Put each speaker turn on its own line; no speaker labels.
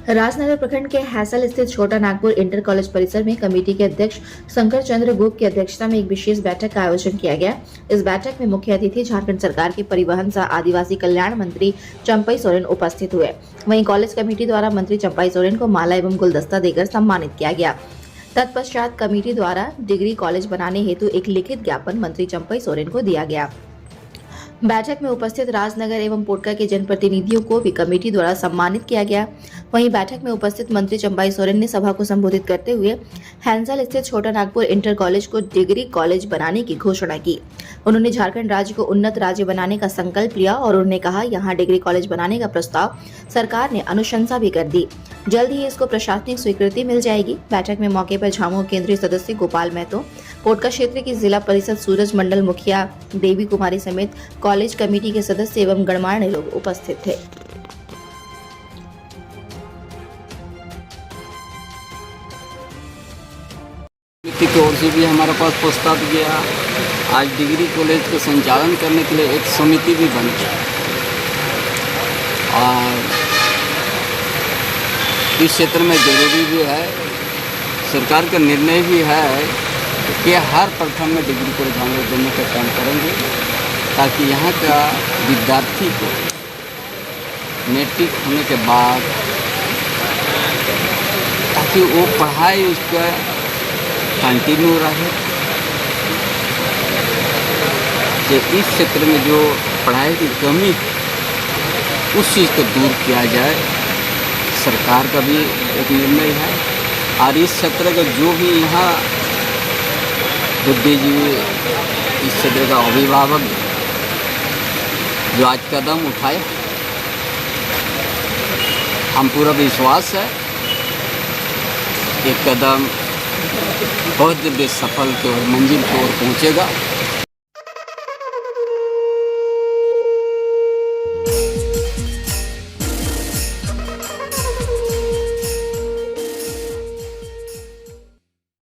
राजनगर प्रखंड के हैसल स्थित छोटा नागपुर इंटर कॉलेज परिसर में कमेटी के अध्यक्ष शंकर चंद्र गोप की अध्यक्षता में एक विशेष बैठक का आयोजन किया गया। इस बैठक में मुख्य अतिथि झारखंड सरकार के परिवहन सह आदिवासी कल्याण मंत्री चंपई सोरेन उपस्थित हुए। वहीं कॉलेज कमेटी द्वारा मंत्री चंपई सोरेन को माला एवं गुलदस्ता देकर सम्मानित किया गया। तत्पश्चात कमेटी द्वारा डिग्री कॉलेज बनाने हेतु एक लिखित ज्ञापन मंत्री चंपई सोरेन को दिया गया। बैठक में उपस्थित राजनगर एवं पोटका के जनप्रतिनिधियों को भी कमेटी द्वारा सम्मानित किया गया। वहीं बैठक में उपस्थित मंत्री चंपई सोरेन ने सभा को संबोधित करते हुए हैंसल स्थित छोटा नागपुर इंटर कॉलेज को डिग्री कॉलेज बनाने की घोषणा की। उन्होंने झारखंड राज्य को उन्नत राज्य बनाने का संकल्प लिया और उन्होंने कहा, यहाँ डिग्री कॉलेज बनाने का प्रस्ताव सरकार ने अनुशंसा भी कर दी, जल्द ही इसको प्रशासनिक स्वीकृति मिल जाएगी। बैठक में मौके पर झामुमो केंद्रीय सदस्य गोपाल महतो, पोटका क्षेत्र की जिला परिषद सूरज मंडल मुखिया देवी कुमारी समेत कॉलेज कमेटी के सदस्य एवं गणमान्य लोग उपस्थित थे।
समिति की ओर से भी हमारे पास प्रस्ताव गया। आज डिग्री कॉलेज को संचालन करने के लिए एक समिति भी बन गया और इस क्षेत्र में जरूरी भी है, सरकार का निर्णय भी है कि हर प्रखंड में डिग्री कॉलेज हम लोग देने का काम करेंगे ताकि यहाँ का विद्यार्थी को मैट्रिक होने के बाद ताकि वो पढ़ाई उसका कंटिन्यू रहे। कि इस क्षेत्र में जो पढ़ाई की कमी है उस चीज़ को दूर किया जाए, सरकार का भी एक निर्णय है। और इस क्षेत्र का जो भी यहाँ बुद्धिजीवी, इस क्षेत्र का अभिभावक जो आज कदम उठाए, हम पूरा विश्वास है ये कदम बहुत जल्दी सफल की ओर, मंजिल की ओर पहुँचेगा।